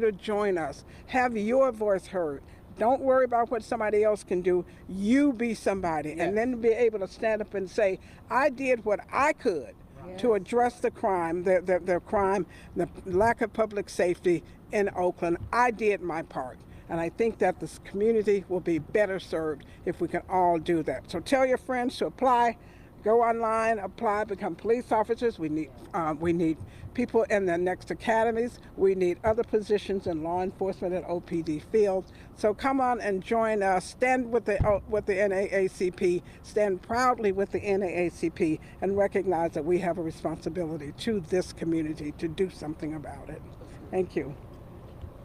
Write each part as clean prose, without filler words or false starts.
to join us. Have your voice heard. Don't worry about what somebody else can do. You be somebody. Yes. And then be able to stand up and say, I did what I could to address the crime, the lack of public safety in Oakland. I did my part. And I think that this community will be better served if we can all do that. So tell your friends to apply. Go online, apply, become police officers. We need people in the next academies. We need other positions in law enforcement and OPD fields. So come on and join us. Stand with the NAACP. Stand proudly with the NAACP, and recognize that we have a responsibility to this community to do something about it. Thank you.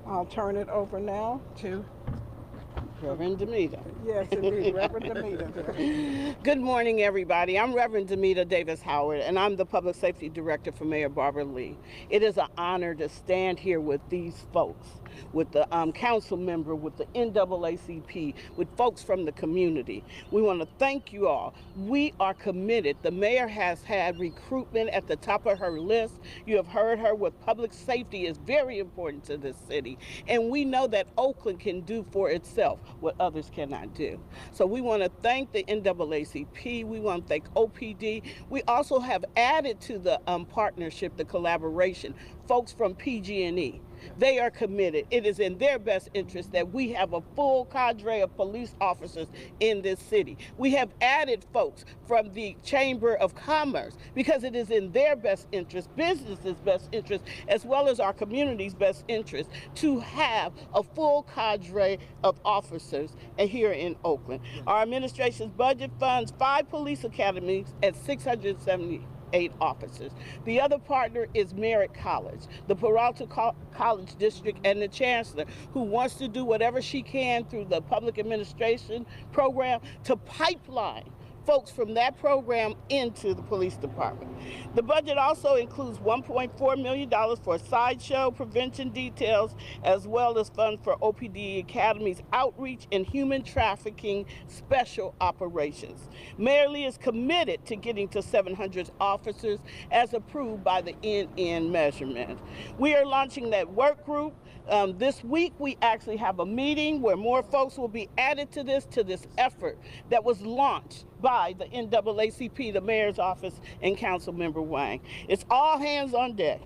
I'll turn it over now to Reverend Demita. Yes, indeed, Reverend Demita. Good morning, everybody. I'm Reverend Demita Davis Howard, and I'm the Public Safety Director for Mayor Barbara Lee. It is an honor to stand here with these folks, with the council member, with the NAACP, with folks from the community. We want to thank you all. We are committed. The mayor has had recruitment at the top of her list. You have heard her with public safety is very important to this city. And we know that Oakland can do for itself what others cannot do. So we want to thank the NAACP. We want to thank OPD. We also have added to the partnership, the collaboration, folks from PG&E. They are committed. It is in their best interest that we have a full cadre of police officers in this city. We have added folks from the Chamber of Commerce because it is in their best interest, business's best interest, as well as our community's best interest to have a full cadre of officers here in Oakland. Our administration's budget funds 5 police academies at 678 officers. The other partner is Merritt College, the Peralta College District, and the Chancellor, who wants to do whatever she can through the public administration program to pipeline folks from that program into the police department. The budget also includes $1.4 million for sideshow prevention details, as well as funds for OPD Academy's outreach and human trafficking special operations. Mayor Lee is committed to getting to 700 officers as approved by the NN measurement. We are launching that work group. This week we actually have a meeting where more folks will be added to this effort that was launched by the NAACP, the mayor's office, and Councilmember Wang. It's all hands on deck.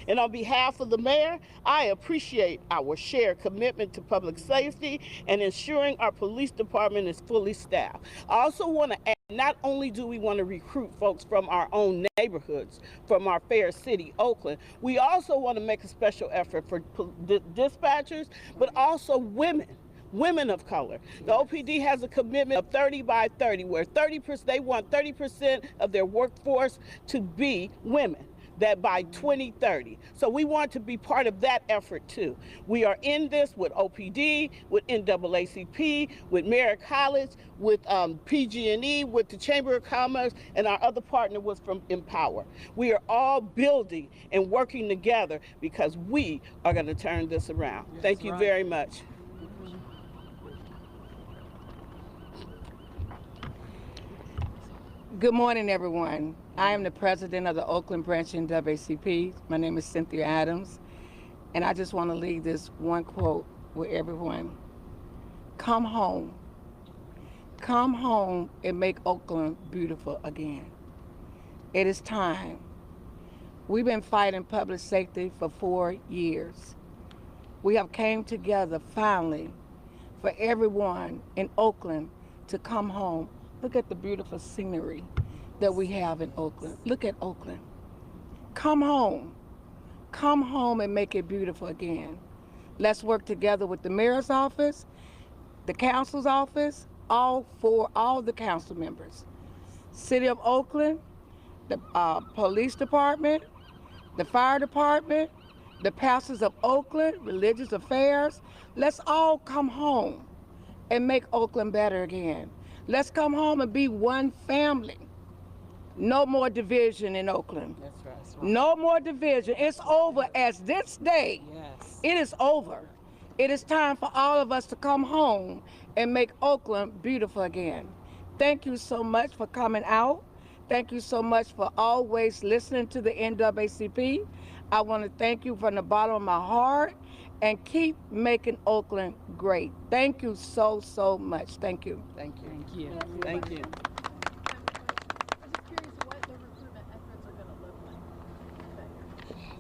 And on behalf of the mayor, I appreciate our shared commitment to public safety and ensuring our police department is fully staffed. I also want to add, not only do we want to recruit folks from our own neighborhoods, from our fair city, Oakland, we also want to make a special effort for dispatchers, but also women of color. The OPD has a commitment of 30 by 30, where they want 30% of their workforce to be women, that by 2030. So we want to be part of that effort too. We are in this with OPD, with NAACP, with Merritt College, with PG&E, with the Chamber of Commerce, and our other partner was from Empower. We are all building and working together because we are going to turn this around. Thank you very much. Good morning, everyone. I am the president of the Oakland branch NAACP. My name is Cynthia Adams, and I just want to leave this one quote with everyone. Come home. Come home and make Oakland beautiful again. It is time. We've been fighting public safety for 4 years. We have came together finally for everyone in Oakland to come home. Look at the beautiful scenery that we have in Oakland. Look at Oakland. Come home. Come home and make it beautiful again. Let's work together with the mayor's office, the council's office, all the council members. City of Oakland, the police department, the fire department, the pastors of Oakland, religious affairs. Let's all come home and make Oakland better again. Let's come home and be one family. No more division in Oakland. That's right. No more division. It's over as this day. Yes. It is over. It is time for all of us to come home and make Oakland beautiful again. Thank you so much for coming out. Thank you so much for always listening to the NAACP. I want to thank you from the bottom of my heart, and keep making Oakland great. Thank you so, so much. Thank you. Thank you. Thank you. Thank you. I'm just curious what the recruitment efforts are going to look like.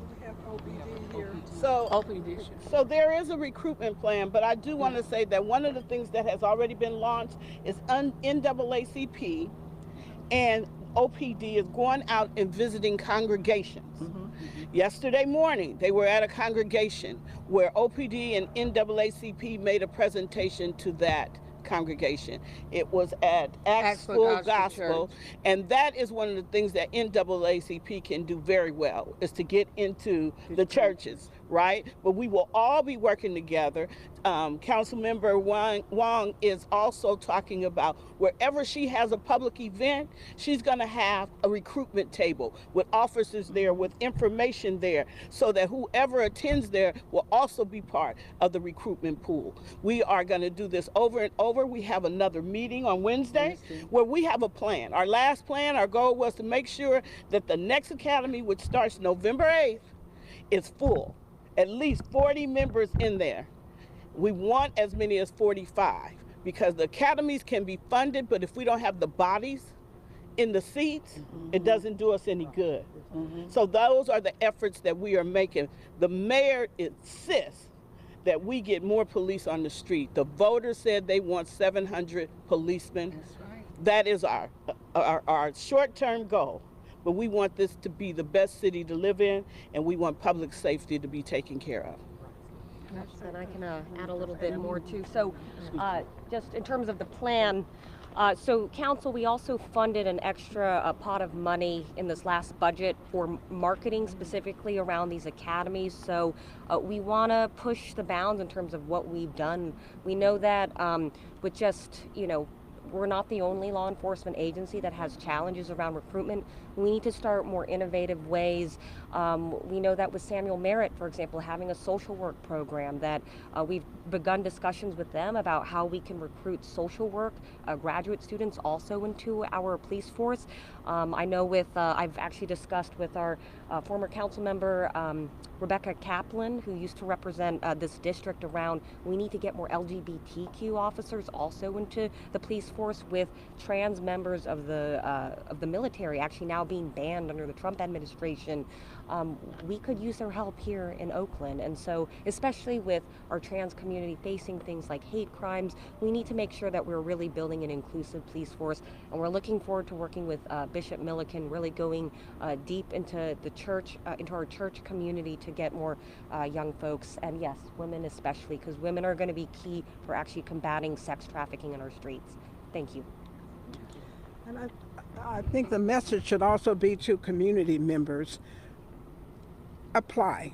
We have OPD here. So, OPD. so there is a recruitment plan, but I do want to say that one of the things that has already been launched is NAACP, and OPD is going out and visiting congregations. Yesterday morning, they were at a congregation where OPD and NAACP made a presentation to that congregation. It was at Acts Full Gospel, and that is one of the things that NAACP can do very well, is to get into the churches, right? But we will all be working together. Councilmember Wong is also talking about wherever she has a public event, she's going to have a recruitment table with officers there, with information there, so that whoever attends there will also be part of the recruitment pool. We are going to do this over and over. We have another meeting on Wednesday where we have a plan. Our last plan, our goal was to make sure that the next academy, which starts November 8th, is full. At least 40 members in there. We want as many as 45, because the academies can be funded, but if we don't have the bodies in the seats, it doesn't do us any good. So those are the efforts that we are making. The mayor insists that we get more police on the street. The voters said they want 700 policemen. That's right. That is our short-term goal. But we want this to be the best city to live in, and we want public safety to be taken care of. And I can add a little bit more too. So just in terms of the plan, so council, we also funded an extra pot of money in this last budget for marketing specifically around these academies. So we want to push the bounds in terms of what we've done. We know that with just, we're not the only law enforcement agency that has challenges around recruitment. We need to start more innovative ways. We know that with Samuel Merritt, for example, having a social work program that we've begun discussions with them about how we can recruit social work graduate students also into our police force. I know I've actually discussed with our former council member, Rebecca Kaplan, who used to represent this district around, we need to get more LGBTQ officers also into the police force, with trans members of the military actually now being banned under the Trump administration. We could use their help here in Oakland, and so especially with our trans community facing things like hate crimes, we need to make sure that we're really building an inclusive police force, and we're looking forward to working with Bishop Milliken, really going deep into the church, into our church community to get more young folks, and yes, women especially, because women are going to be key for actually combating sex trafficking in our streets. Thank you. And I think the message should also be to community members: apply.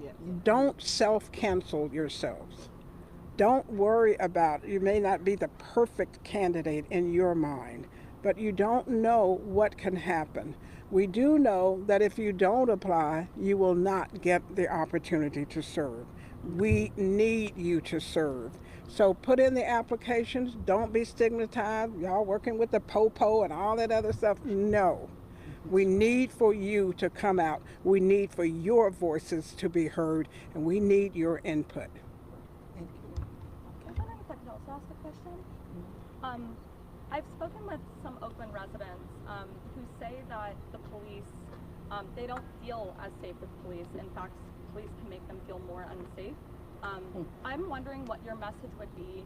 Yes. Don't self-cancel yourselves. Don't worry about, you may not be the perfect candidate in your mind, but you don't know what can happen. We do know that if you don't apply, you will not get the opportunity to serve. We need you to serve. So put in the applications. Don't be stigmatized. Y'all working with the popo and all that other stuff. No. We need for you to come out. We need for your voices to be heard, and we need your input. I was wondering if I could also ask a question. I've spoken with some Oakland residents who say that the police, they don't feel as safe with police. In fact, police can make them feel more unsafe. I'm wondering what your message would be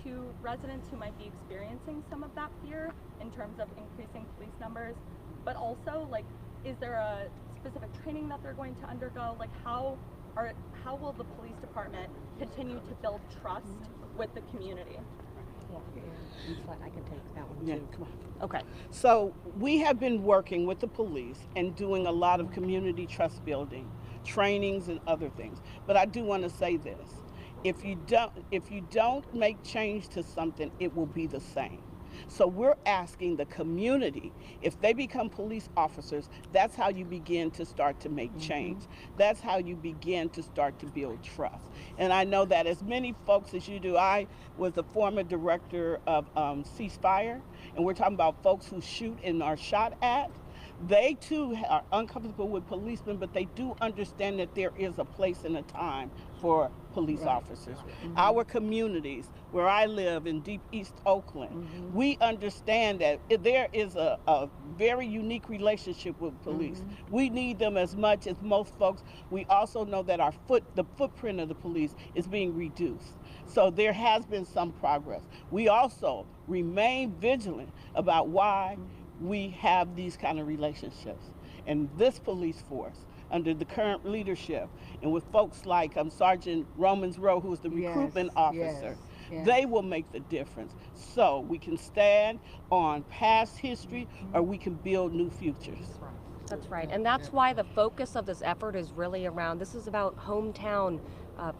to residents who might be experiencing some of that fear in terms of increasing police numbers, but also, like, is there a specific training that they're going to undergo? Like, how will the police department continue to build trust with the community? I can take that one too. Yeah, come on. Okay. So we have been working with the police and doing a lot of community trust building, trainings and other things. But I do want to say this: if you don't make change to something, it will be the same. So we're asking the community, if they become police officers, that's how you begin to start to make change. That's how you begin to start to build trust. And I know that as many folks as you do, I was the former director of Ceasefire, and we're talking about folks who shoot and are shot at. They too are uncomfortable with policemen, but they do understand that there is a place and a time for police officers. Our communities, where I live in deep East Oakland, we understand that there is a very unique relationship with police. We need them as much as most folks. We also know that the footprint of the police is being reduced. So there has been some progress. We also remain vigilant about why we have these kind of relationships. And this police force, under the current leadership, and with folks like Sergeant Romans Rowe, who is the recruitment officer, they will make the difference. So we can stand on past history, or we can build new futures. That's right. And that's why the focus of this effort is really around, this is about hometown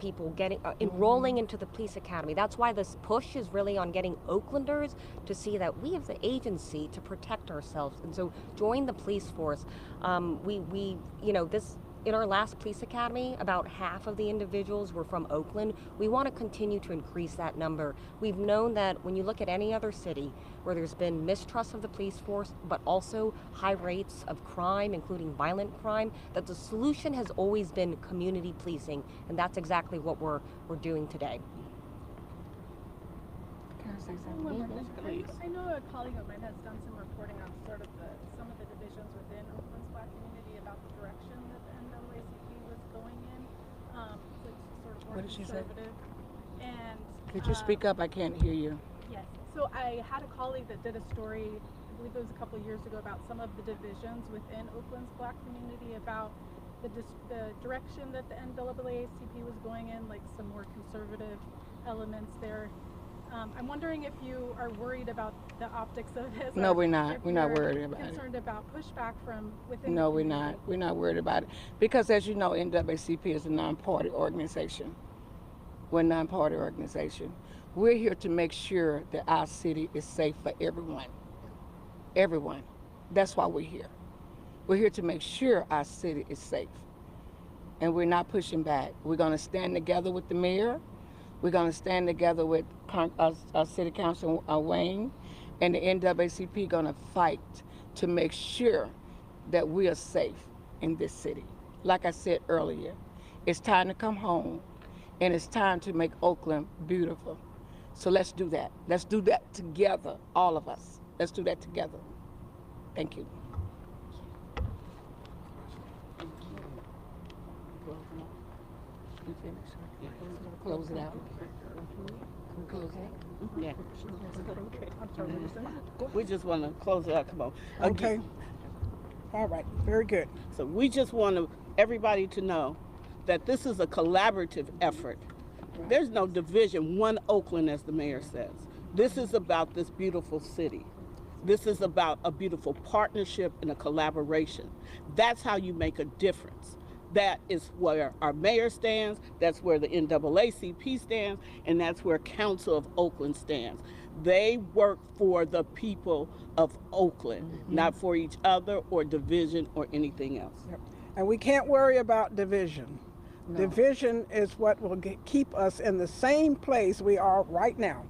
people getting enrolling into the police academy. That's why this push is really on getting Oaklanders to see that we have the agency to protect ourselves. And so join the police force. In our last police academy, about half of the individuals were from Oakland. We want to continue to increase that number. We've known that when you look at any other city where there's been mistrust of the police force, but also high rates of crime, including violent crime, that the solution has always been community policing, and that's exactly what we're doing today. Can I say Please. I know a colleague of mine has done some reporting on sort of some of the divisions within Oakland's Black community about the direction that the NAACP was going in, which is sort of more What did she say? conservative. And Could you speak up? I can't hear you. yes, so I had a colleague that did a story, I believe it was a couple of years ago, about some of the divisions within Oakland's Black community, about the direction that the NAACP was going in, like some more conservative elements there. I'm wondering if you are worried about the optics of this. No, or we're not. if We're not you're worried about it. concerned about pushback from within No, the we're community. not. We're not worried about it. Because as you know, NAACP is a non-party organization. We're a non-party organization. We're here to make sure that our city is safe for everyone. Everyone. That's why we're here. We're here to make sure our city is safe. And we're not pushing back. We're going to stand together with the mayor. We're going to stand together with our City Council, Wayne, and the NAACP going to fight to make sure that we are safe in this city. Like I said earlier, it's time to come home, and it's time to make Oakland beautiful. So let's do that. Let's do that together, all of us. Let's do that together. Thank you. You finished? Close it out. Close it. Yeah. We just want to close it out. Come on. Okay. All right. Very good. So we just want everybody to know that this is a collaborative effort. There's no division, one Oakland, as the mayor says. This is about this beautiful city. This is about a beautiful partnership and a collaboration. That's how you make a difference. That is where our mayor stands, that's where the NAACP stands, and that's where Council of Oakland stands. They work for the people of Oakland, not for each other or division or anything else. Yep. And we can't worry about division. No. Division is what will keep us in the same place we are right now.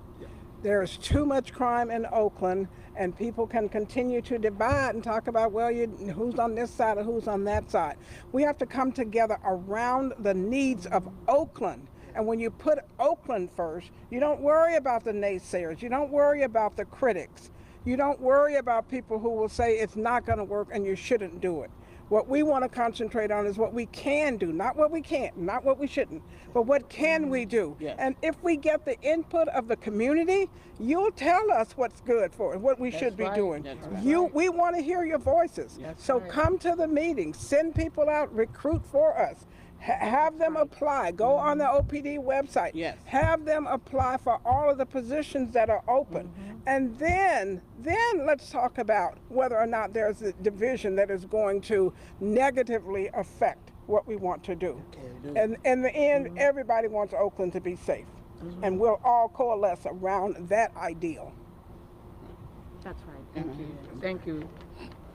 There's too much crime in Oakland, and people can continue to divide and talk about, well, who's on this side or who's on that side. We have to come together around the needs of Oakland. And when you put Oakland first, you don't worry about the naysayers. You don't worry about the critics. You don't worry about people who will say it's not going to work and you shouldn't do it. What we want to concentrate on is what we can do, not what we can't, not what we shouldn't, but what can we do. Yes. And if we get the input of the community, you'll tell us what's good for it, what we should be right. doing. That's right. We want to hear your voices. That's So right. come to the meetings, send people out, recruit for us. Have them apply. Go on the OPD website. Yes. Have them apply for all of the positions that are open. And then let's talk about whether or not there's a division that is going to negatively affect what we want to do. And in the end, everybody wants Oakland to be safe. And we'll all coalesce around that ideal. That's right. Thank you. Thank you.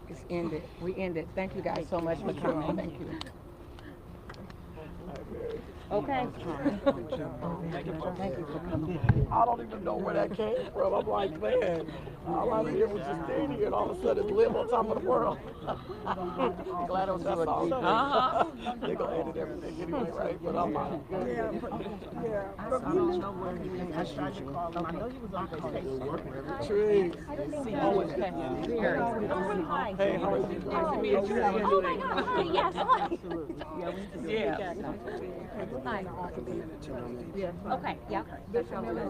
It's ended. We ended. Thank you guys so much for coming. Thank you. Okay. I don't even know where that came from. I'm like, man, all I did was just stay here, and all of a sudden live on top of the world. Glad it was that song. They're gonna edit everything anyway, right? But I'm not. Yeah, I don't know where he is. I tried to call him. I know he was on vacation. Tree. Hey, how are you? Oh my God. Hi. Yes. Hi. Yeah. Hi. Okay. Yeah. That sounds good.